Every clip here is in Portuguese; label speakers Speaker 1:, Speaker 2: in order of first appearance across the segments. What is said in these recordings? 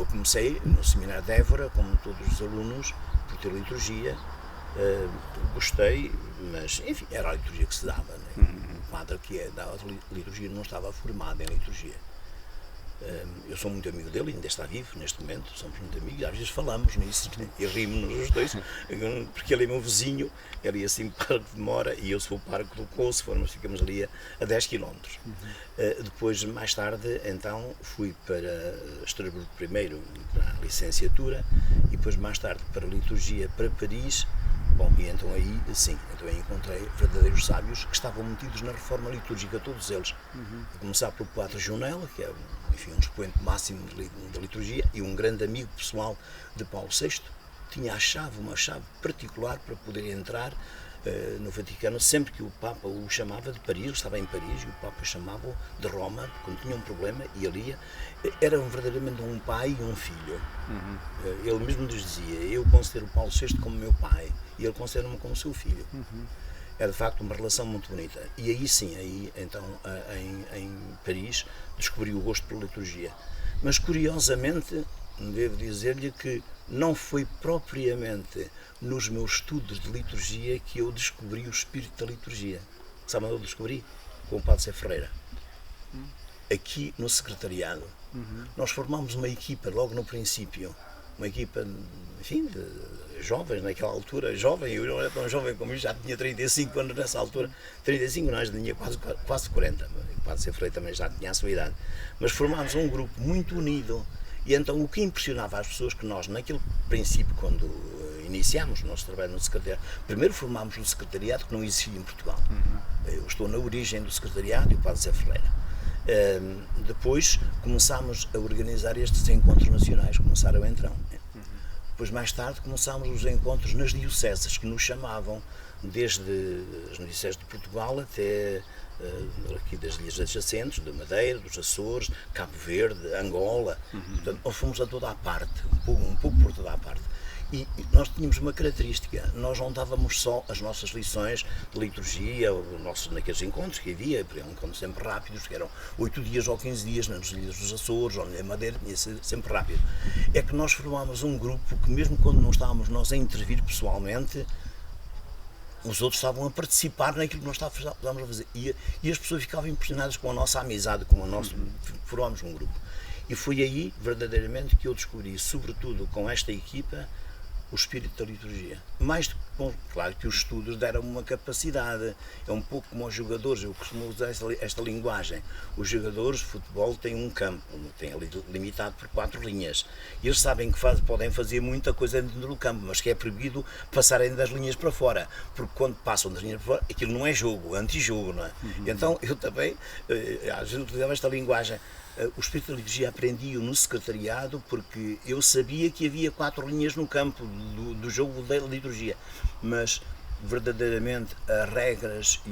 Speaker 1: eu comecei no seminário de Évora, como todos os alunos, por ter liturgia. Gostei, mas enfim, era a liturgia que se dava, né? O padre que dava liturgia não estava formado em liturgia. Eu sou muito amigo dele, ainda está vivo neste momento, somos muito amigos, às vezes falamos nisso, né? E rimos-nos os dois, porque ele é meu vizinho, ele ia assim para de Mora e eu sou o pároco do Couce, ficamos ali a 10 km. Depois, mais tarde, então, fui para Estrasburgo primeiro, para a licenciatura, e depois mais tarde para a liturgia para Paris. Bom, e então aí, sim, então aí encontrei verdadeiros sábios que estavam metidos na reforma litúrgica, todos eles. A começar pelo Padre Junel, que é enfim, um expoente máximo da liturgia e um grande amigo pessoal de Paulo VI, tinha uma chave particular para poder entrar no Vaticano, sempre que o Papa o chamava de Paris, ele estava em Paris, e o Papa chamava-o de Roma, quando tinha um problema, e ele ia. Era verdadeiramente um pai e um filho. Ele mesmo nos dizia, eu considero Paulo VI como meu pai, e ele considera-me como seu filho. É de facto uma relação muito bonita. E aí sim, então em Paris, descobri o gosto pela liturgia. Mas curiosamente, devo dizer-lhe que não foi propriamente nos meus estudos de liturgia que eu descobri o espírito da liturgia. Sabe onde eu descobri? Com o Padre Zé Ferreira. Aqui no secretariado. Nós formámos uma equipa logo no princípio, uma equipa, enfim, de jovens naquela altura, jovem, eu não era tão jovem como eu, já tinha 35 anos nessa altura, 35 não, já tinha quase 40, o Padre Zé Ferreira também já tinha a sua idade, mas formámos um grupo muito unido. E então o que impressionava as pessoas, que nós naquele princípio, quando iniciámos o nosso trabalho no secretariado, primeiro formámos um secretariado que não existia em Portugal. Eu estou na origem do secretariado e o Padre Zé Ferreira. Depois começámos a organizar estes encontros nacionais, começaram então. Depois mais tarde começámos os encontros nas dioceses, que nos chamavam desde as dioceses de Portugal até aqui das ilhas adjacentes, da Madeira, dos Açores, Cabo Verde, Angola. Portanto, nós fomos a toda a parte, um pouco por toda a parte. E nós tínhamos uma característica, nós não dávamos só as nossas lições de liturgia, naqueles encontros que havia, encontros sempre rápidos, que eram 8 dias ou 15 dias nas ilhas dos Açores ou na Madeira, tinha sempre rápido. É que nós formámos um grupo que, mesmo quando não estávamos nós a intervir pessoalmente, os outros estavam a participar naquilo que nós estávamos a fazer. E as pessoas ficavam impressionadas com a nossa amizade, com a nossa. Formámos um grupo. E foi aí, verdadeiramente, que eu descobri, sobretudo com esta equipa, o espírito da liturgia. Claro que os estudos deram uma capacidade, é um pouco como os jogadores, eu costumo usar esta linguagem. Os jogadores de futebol têm um campo, têm limitado por 4 linhas. E eles sabem que podem fazer muita coisa dentro do campo, mas que é proibido passarem das linhas para fora, porque quando passam das linhas para fora, aquilo não é jogo, é antijogo, não é? Então eu também, às vezes utilizava esta linguagem. O espírito da liturgia aprendi-o no secretariado, porque eu sabia que havia 4 linhas no campo do jogo da liturgia, mas verdadeiramente as regras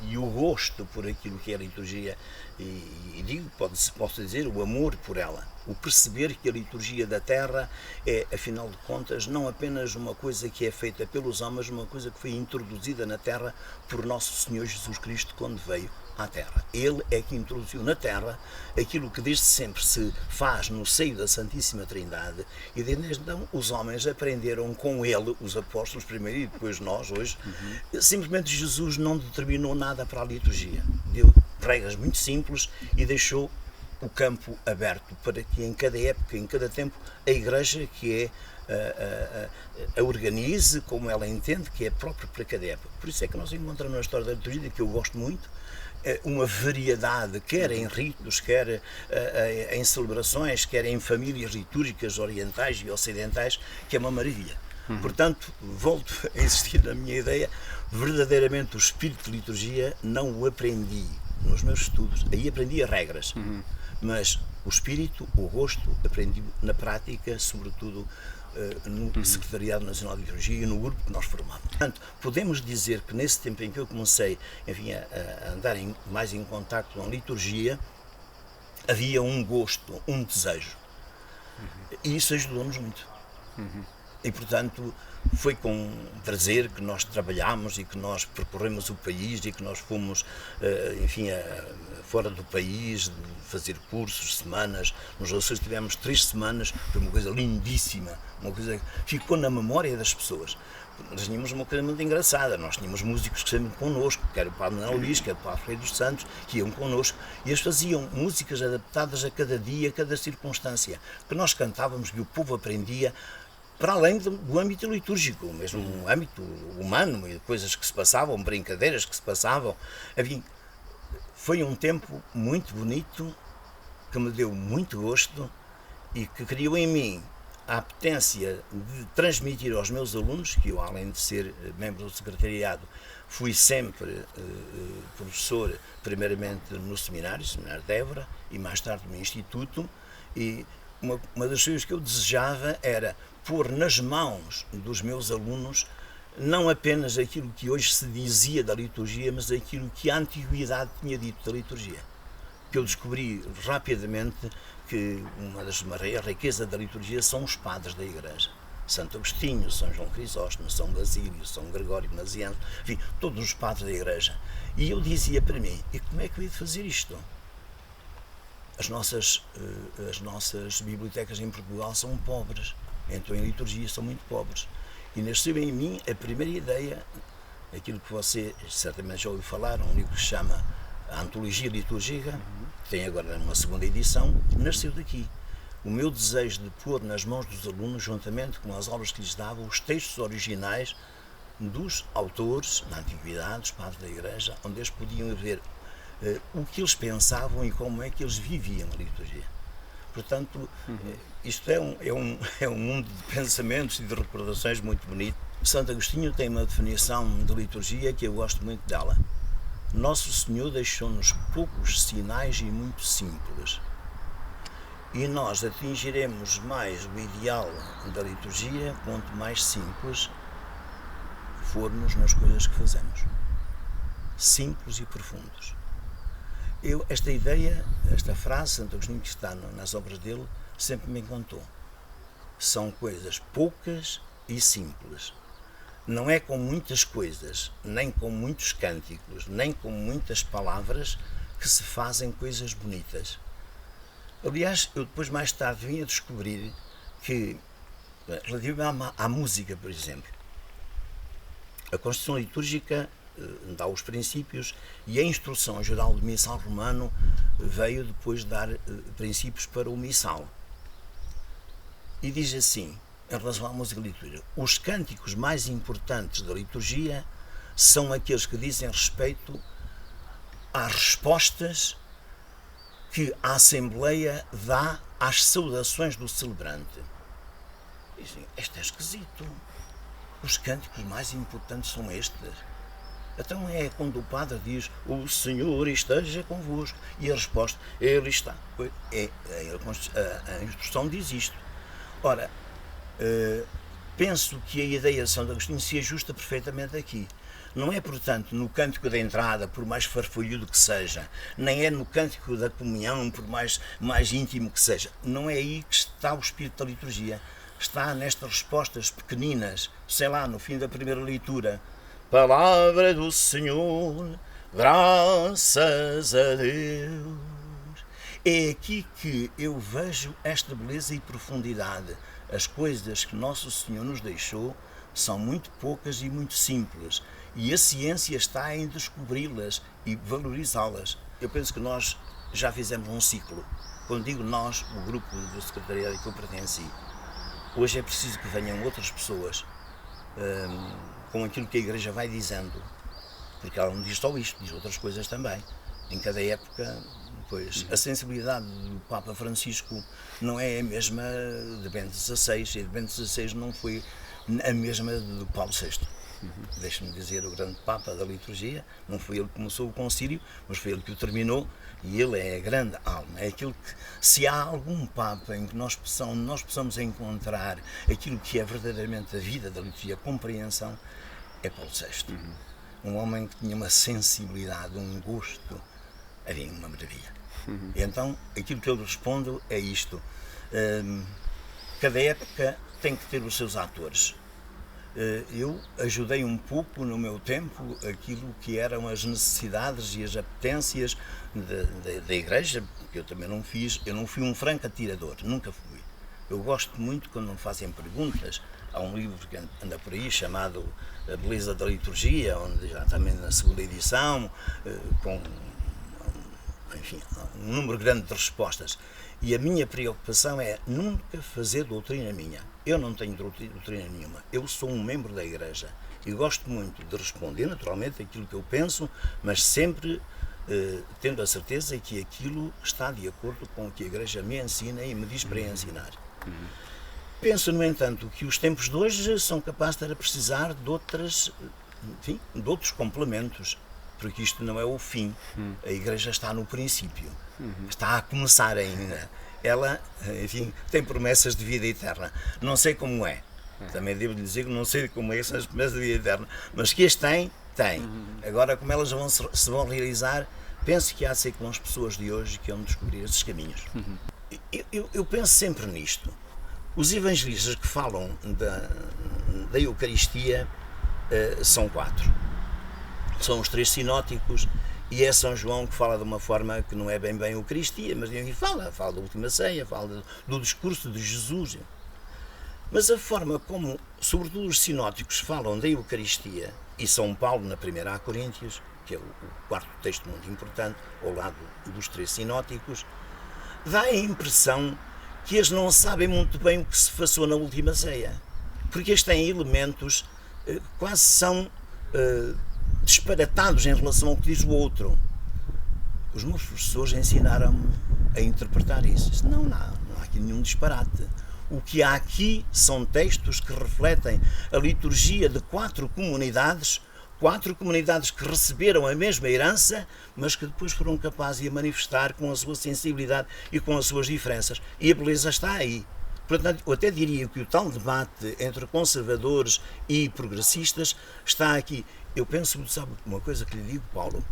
Speaker 1: e o gosto por aquilo que é a liturgia, e digo, posso dizer, o amor por ela, o perceber que a liturgia da terra é, afinal de contas, não apenas uma coisa que é feita pelos homens, uma coisa que foi introduzida na terra por nosso Senhor Jesus Cristo quando veio à terra. Ele é que introduziu na terra aquilo que desde sempre se faz no seio da Santíssima Trindade, e desde então os homens aprenderam com ele, os apóstolos primeiro e depois nós hoje. Simplesmente Jesus não determinou nada para a liturgia, deu regras muito simples e deixou o campo aberto para que em cada época, em cada tempo, a Igreja que a organize como ela entende que é próprio para cada época. Por isso é que nós encontramos na história da liturgia, que eu gosto muito, uma variedade, quer em ritos, quer em celebrações, quer em famílias litúrgicas orientais e ocidentais, que é uma maravilha. Portanto, volto a insistir na minha ideia, verdadeiramente o espírito de liturgia não o aprendi nos meus estudos, aí aprendi as regras, mas o espírito, o gosto, aprendi na prática, sobretudo no Secretariado Nacional de Liturgia e no grupo que nós formámos. Portanto, podemos dizer que nesse tempo em que eu comecei, enfim, a andar mais em contacto com a liturgia, havia um gosto, um desejo. E isso ajudou-nos muito. E, portanto, foi com prazer que nós trabalhámos e que nós percorremos o país e que nós fomos, enfim, fora do país, fazer cursos, semanas. Nos Açores tivemos 3 semanas, foi uma coisa lindíssima, uma coisa que ficou na memória das pessoas. Nós tínhamos uma coisa muito engraçada, nós tínhamos músicos que iam connosco, quer o Padre Manuel Luís, quer o Padre Freire dos Santos, que iam connosco, e eles faziam músicas adaptadas a cada dia, a cada circunstância, que nós cantávamos e o povo aprendia, para além do âmbito litúrgico, mesmo no âmbito humano, e coisas que se passavam, brincadeiras que se passavam. Enfim, foi um tempo muito bonito, que me deu muito gosto e que criou em mim a apetência de transmitir aos meus alunos, que eu, além de ser membro do secretariado, fui sempre professor, primeiramente no Seminário de Évora, e mais tarde no Instituto, e uma das coisas que eu desejava era pôr nas mãos dos meus alunos não apenas aquilo que hoje se dizia da liturgia, mas aquilo que a antiguidade tinha dito da liturgia. Que eu descobri rapidamente que uma das maiores riquezas da liturgia são os padres da Igreja. Santo Agostinho, São João Crisóstomo, São Basílio, São Gregório Nazianzo, enfim, todos os padres da Igreja. E eu dizia para mim, e como é que eu ia fazer isto? As nossas bibliotecas em Portugal são pobres, então em liturgia são muito pobres. E nasceu em mim a primeira ideia, aquilo que você certamente já ouviu falar, um livro que se chama A Antologia Litúrgica, que tem agora uma segunda edição, nasceu daqui. O meu desejo de pôr nas mãos dos alunos, juntamente com as aulas que lhes dava, os textos originais dos autores, na antiguidade, os padres da Igreja, onde eles podiam ver o que eles pensavam e como é que eles viviam a liturgia. Portanto, isto é um mundo de pensamentos e de recordações muito bonito. Santo Agostinho tem uma definição de liturgia que eu gosto muito dela. Nosso Senhor deixou-nos poucos sinais e muito simples. E nós atingiremos mais o ideal da liturgia quanto mais simples formos nas coisas que fazemos. Simples e profundos. Esta ideia, esta frase, Santo Agostinho, que está nas obras dele, sempre me encantou. São coisas poucas e simples. Não é com muitas coisas, nem com muitos cânticos, nem com muitas palavras que se fazem coisas bonitas. Aliás, eu depois mais tarde vim a descobrir que, relativamente à música, por exemplo, a Constituição Litúrgica dá os princípios e a Instrução Geral do Missal Romano veio depois dar princípios para o missal. E diz assim, em relação à música litúrgica, os cânticos mais importantes da liturgia são aqueles que dizem respeito às respostas que a Assembleia dá às saudações do celebrante. Dizem, isto é esquisito. Os cânticos mais importantes são estes. Então é quando o padre diz, o Senhor esteja convosco, e a resposta, Ele está. A instrução diz isto. Ora, penso que a ideia de Santo Agostinho se ajusta perfeitamente aqui. Não é, portanto, no cântico da entrada, por mais farfalhudo que seja, nem é no cântico da comunhão, por mais íntimo que seja. Não é aí que está o espírito da liturgia. Está nestas respostas pequeninas, sei lá, no fim da primeira leitura. Palavra do Senhor, graças a Deus. É aqui que eu vejo esta beleza e profundidade. As coisas que Nosso Senhor nos deixou são muito poucas e muito simples. E a ciência está em descobri-las e valorizá-las. Eu penso que nós já fizemos um ciclo. Quando digo nós, o grupo do secretariado que eu pertenci, hoje é preciso que venham outras pessoas com aquilo que a Igreja vai dizendo, porque ela não diz só isto, diz outras coisas também. Em cada época, pois, a sensibilidade do Papa Francisco não é a mesma de Bento XVI, e de Bento XVI não foi a mesma do Paulo VI. Deixe-me dizer, o grande Papa da liturgia, não foi ele que começou o concílio, mas foi ele que o terminou, e ele é a grande alma, é aquilo que, se há algum Papa em que nós possamos encontrar aquilo que é verdadeiramente a vida da liturgia, a compreensão, é Paulo VI. Um homem que tinha uma sensibilidade, um gosto, havia uma maravilha. E então, aquilo que eu respondo é isto. Cada época tem que ter os seus atores. Eu ajudei um pouco no meu tempo aquilo que eram as necessidades e as apetências da igreja, porque eu também eu não fui um franco atirador, nunca fui. Eu gosto muito quando me fazem perguntas. Há um livro que anda por aí chamado A Beleza da Liturgia, onde já também na segunda edição, com enfim, um número grande de respostas. E a minha preocupação é nunca fazer doutrina minha. Eu não tenho doutrina nenhuma. Eu sou um membro da igreja e gosto muito de responder naturalmente aquilo que eu penso, mas sempre tendo a certeza que aquilo está de acordo com o que a igreja me ensina e me diz para ensinar. Penso, no entanto, que os tempos de hoje são capazes de precisar de outros complementos, porque isto não é o fim. A igreja está no princípio, está a começar ainda. Ela, enfim, tem promessas de vida eterna. Não sei como é, também devo lhe dizer que não sei como é essas promessas de vida eterna, mas que as tem. Agora, como elas se vão realizar, penso que há de ser com as pessoas de hoje que vão descobrir esses caminhos. Eu penso sempre nisto. Os evangelistas que falam da Eucaristia são 4. São os 3 sinóticos e é São João que fala de uma forma que não é bem Eucaristia, mas fala da última ceia, fala do discurso de Jesus. Mas a forma como, sobretudo os sinóticos, falam da Eucaristia, e São Paulo na 1 Coríntios, que é o 4º texto muito importante, ao lado dos 3 sinóticos, dá a impressão que eles não sabem muito bem o que se passou na última ceia, porque eles têm elementos quase são disparatados em relação ao que diz o outro. Os meus professores ensinaram-me a interpretar isso. Não há aqui nenhum disparate. O que há aqui são textos que refletem a liturgia de 4 comunidades, 4 comunidades que receberam a mesma herança, mas que depois foram capazes de a manifestar com a sua sensibilidade e com as suas diferenças. E a beleza está aí. Portanto, eu até diria que o tal debate entre conservadores e progressistas está aqui. Eu penso, sabe uma coisa que lhe digo, Paulo?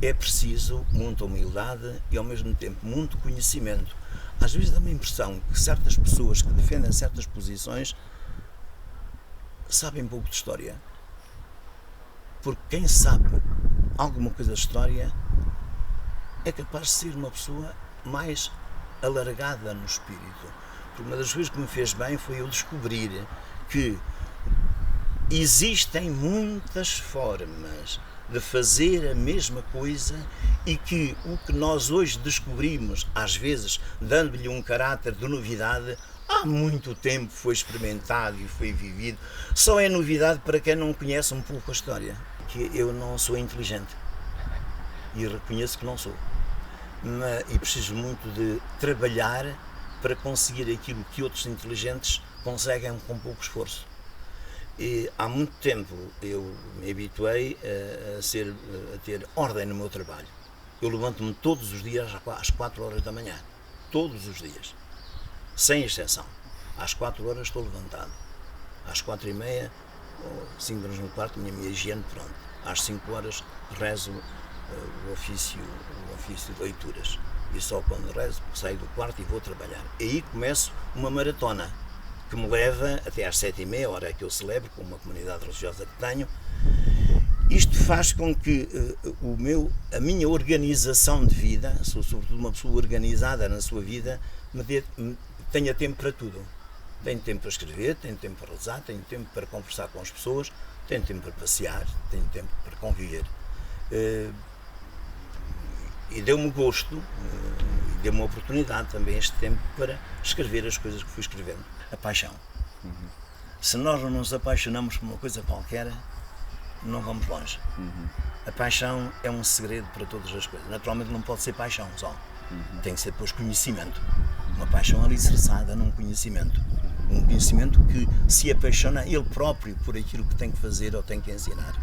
Speaker 1: É preciso muita humildade e ao mesmo tempo muito conhecimento. Às vezes dá-me a impressão que certas pessoas que defendem certas posições sabem pouco de história. Porque quem sabe alguma coisa de história é capaz de ser uma pessoa mais alargada no espírito. Porque uma das coisas que me fez bem foi eu descobrir que existem muitas formas de fazer a mesma coisa e que o que nós hoje descobrimos, às vezes dando-lhe um caráter de novidade, há muito tempo foi experimentado e foi vivido. Só é novidade para quem não conhece um pouco a história. Que eu não sou inteligente e reconheço que não sou, e preciso muito de trabalhar para conseguir aquilo que outros inteligentes conseguem com pouco esforço. E há muito tempo eu me habituei a ter ordem no meu trabalho. Eu levanto-me todos os dias às 4 horas da manhã, todos os dias, sem exceção. Às 4 horas estou levantado, às 4h30 ou 5 horas no quarto, minha higiene pronto. Às 5 horas rezo o ofício de leituras. E só quando rezo saio do quarto e vou trabalhar. E aí começo uma maratona que me leva até às 7h30, hora que eu celebro com uma comunidade religiosa que tenho. Isto faz com que a minha organização de vida, sou sobretudo uma pessoa organizada na sua vida, tenha tempo para tudo. Tenho tempo para escrever, tenho tempo para rezar, tenho tempo para conversar com as pessoas, tenho tempo para passear, tenho tempo para conviver. E deu-me gosto, e deu-me uma oportunidade também este tempo para escrever as coisas que fui escrevendo. A paixão. Se nós não nos apaixonamos por uma coisa qualquer, não vamos longe. A paixão é um segredo para todas as coisas. Naturalmente não pode ser paixão só. Tem que ser depois conhecimento. Uma paixão alicerçada num conhecimento. Um conhecimento que se apaixona ele próprio por aquilo que tem que fazer ou tem que ensinar.